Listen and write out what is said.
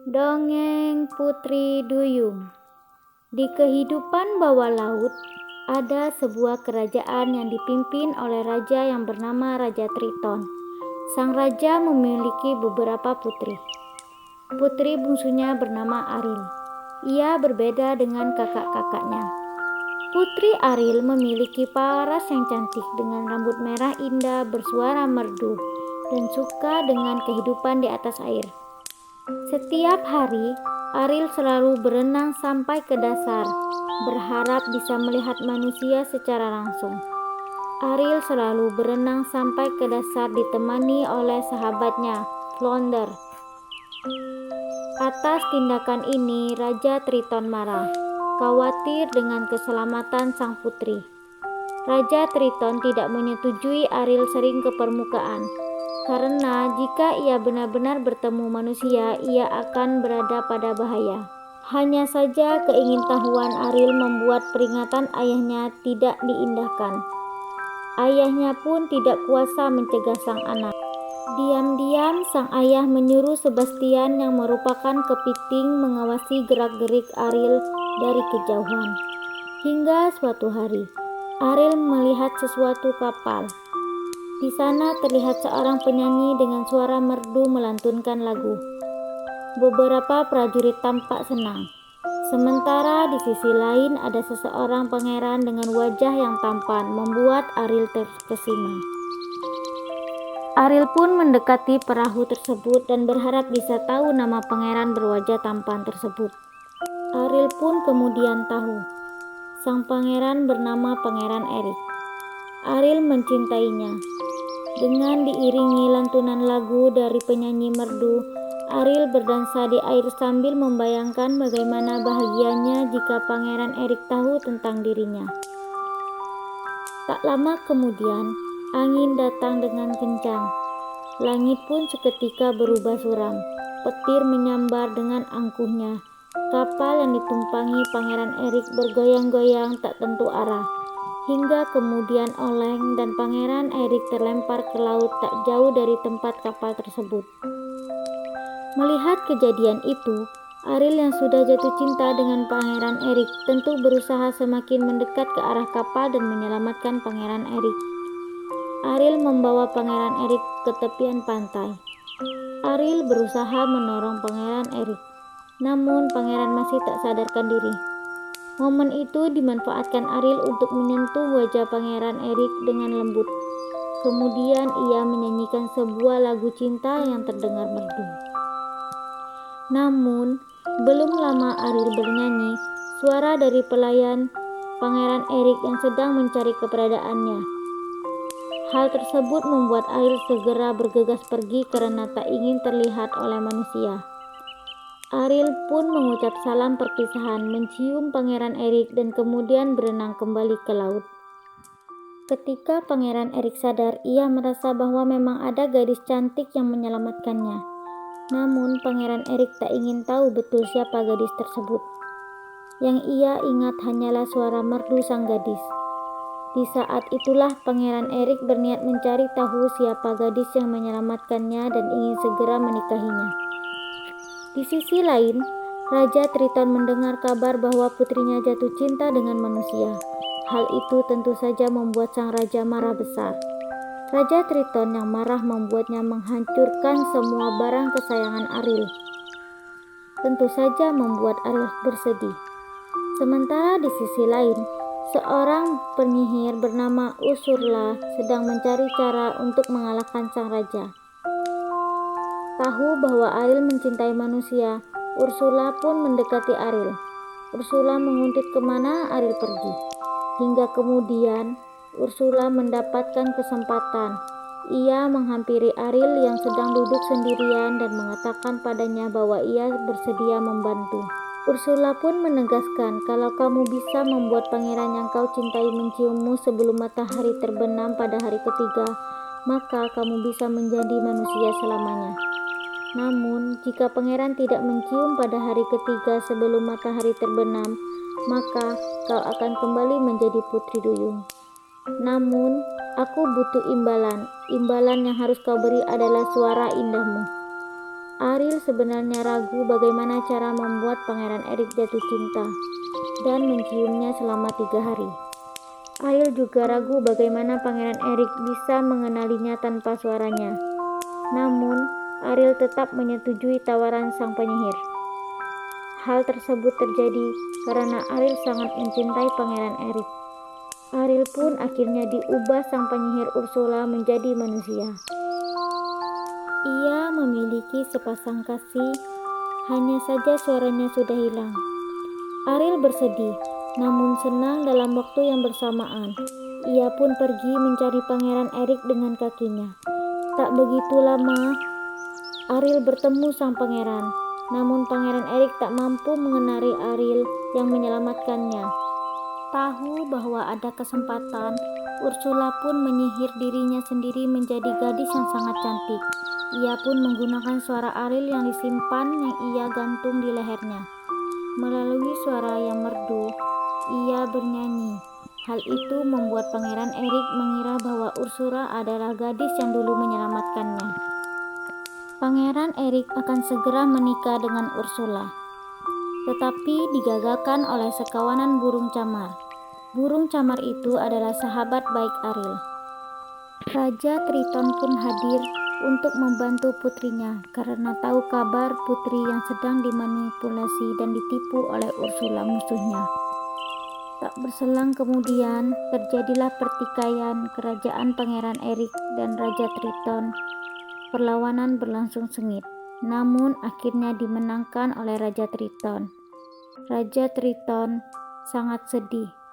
Dongeng Putri Duyung. Di kehidupan bawah laut, ada sebuah kerajaan yang dipimpin oleh raja yang bernama Raja Triton. Sang raja memiliki beberapa putri. Putri bungsunya bernama Ariel. Ia berbeda dengan kakak-kakaknya. Putri Ariel memiliki paras yang cantik dengan rambut merah indah bersuara merdu dan suka dengan kehidupan di atas air. Setiap hari, Ariel selalu berenang sampai ke dasar, berharap bisa melihat manusia secara langsung. Ariel selalu berenang sampai ke dasar ditemani oleh sahabatnya, Flounder. Atas tindakan ini, Raja Triton marah, khawatir dengan keselamatan sang putri. Raja Triton tidak menyetujui Ariel sering ke permukaan, karena jika ia benar-benar bertemu manusia, ia akan berada pada bahaya. Hanya saja keingintahuan Ariel membuat peringatan ayahnya tidak diindahkan. Ayahnya pun tidak kuasa mencegah sang anak. Diam-diam sang ayah menyuruh Sebastian yang merupakan kepiting mengawasi gerak-gerik Ariel dari kejauhan. Hingga suatu hari, Ariel melihat sesuatu kapal. Di sana terlihat seorang penyanyi dengan suara merdu melantunkan lagu. Beberapa prajurit tampak senang. Sementara di sisi lain ada seseorang pangeran dengan wajah yang tampan membuat Ariel terkesima. Ariel pun mendekati perahu tersebut dan berharap bisa tahu nama pangeran berwajah tampan tersebut. Ariel pun kemudian tahu. Sang pangeran bernama Pangeran Erik. Ariel mencintainya. Dengan diiringi lantunan lagu dari penyanyi merdu, Ariel berdansa di air sambil membayangkan bagaimana bahagianya jika Pangeran Erik tahu tentang dirinya. Tak lama kemudian, angin datang dengan kencang. Langit pun seketika berubah suram. Petir menyambar dengan angkuhnya. Kapal yang ditumpangi Pangeran Erik bergoyang-goyang tak tentu arah. Hingga kemudian oleng dan Pangeran Erik terlempar ke laut tak jauh dari tempat kapal tersebut. Melihat kejadian itu, Ariel yang sudah jatuh cinta dengan Pangeran Erik tentu berusaha semakin mendekat ke arah kapal dan menyelamatkan Pangeran Erik. Ariel membawa Pangeran Erik ke tepian pantai. Ariel berusaha menolong Pangeran Erik, namun pangeran masih tak sadarkan diri. Momen itu dimanfaatkan Ariel untuk menyentuh wajah Pangeran Erik dengan lembut. Kemudian ia menyanyikan sebuah lagu cinta yang terdengar merdu. Namun, belum lama Ariel bernyanyi, suara dari pelayan Pangeran Erik yang sedang mencari keberadaannya. Hal tersebut membuat Ariel segera bergegas pergi karena tak ingin terlihat oleh manusia. Ariel pun mengucap salam perpisahan, mencium Pangeran Erik dan kemudian berenang kembali ke laut. Ketika Pangeran Erik sadar, ia merasa bahwa memang ada gadis cantik yang menyelamatkannya. Namun Pangeran Erik tak ingin tahu betul siapa gadis tersebut. Yang ia ingat hanyalah suara merdu sang gadis. Di saat itulah Pangeran Erik berniat mencari tahu siapa gadis yang menyelamatkannya dan ingin segera menikahinya. Di sisi lain, Raja Triton mendengar kabar bahwa putrinya jatuh cinta dengan manusia. Hal itu tentu saja membuat sang raja marah besar. Raja Triton yang marah membuatnya menghancurkan semua barang kesayangan Ariel. Tentu saja membuat Ariel bersedih. Sementara di sisi lain, seorang penyihir bernama Ursula sedang mencari cara untuk mengalahkan sang raja. Tahu bahwa Ariel mencintai manusia, Ursula pun mendekati Ariel. Ursula menguntit kemana Ariel pergi. Hingga kemudian, Ursula mendapatkan kesempatan. Ia menghampiri Ariel yang sedang duduk sendirian dan mengatakan padanya bahwa ia bersedia membantu. Ursula pun menegaskan kalau kamu bisa membuat pangeran yang kau cintai menciummu sebelum matahari terbenam pada hari ketiga, maka kamu bisa menjadi manusia selamanya. Namun, jika pangeran tidak mencium pada hari ketiga sebelum matahari terbenam, maka kau akan kembali menjadi Putri Duyung. Namun, aku butuh imbalan. Imbalan yang harus kau beri adalah suara indahmu. Ariel sebenarnya ragu bagaimana cara membuat Pangeran Erik jatuh cinta dan menciumnya selama 3 hari. Ariel juga ragu bagaimana Pangeran Erik bisa mengenalinya tanpa suaranya. Namun, Ariel tetap menyetujui tawaran sang penyihir. Hal tersebut terjadi karena Ariel sangat mencintai Pangeran Erik. Ariel pun akhirnya diubah sang penyihir Ursula menjadi manusia. Ia memiliki sepasang kasih, hanya saja suaranya sudah hilang. Ariel bersedih, namun senang dalam waktu yang bersamaan. Ia pun pergi mencari Pangeran Erik dengan kakinya. Tak begitu lama, Ariel bertemu sang pangeran. Namun Pangeran Erik tak mampu mengenali Ariel yang menyelamatkannya. Tahu bahwa ada kesempatan, Ursula pun menyihir dirinya sendiri menjadi gadis yang sangat cantik. Ia pun menggunakan suara Ariel yang disimpan yang ia gantung di lehernya. Melalui suara yang merdu, ia bernyanyi. Hal itu membuat Pangeran Erik mengira bahwa Ursula adalah gadis yang dulu menyelamatkannya. Pangeran Erik akan segera menikah dengan Ursula, tetapi digagalkan oleh sekawanan burung camar. Burung camar itu adalah sahabat baik Ariel. Raja Triton pun hadir untuk membantu putrinya karena tahu kabar putri yang sedang dimanipulasi dan ditipu oleh Ursula musuhnya. Tak berselang kemudian, terjadilah pertikaian kerajaan Pangeran Erik dan Raja Triton. Perlawanan berlangsung sengit, namun akhirnya dimenangkan oleh Raja Triton. Raja Triton sangat sedih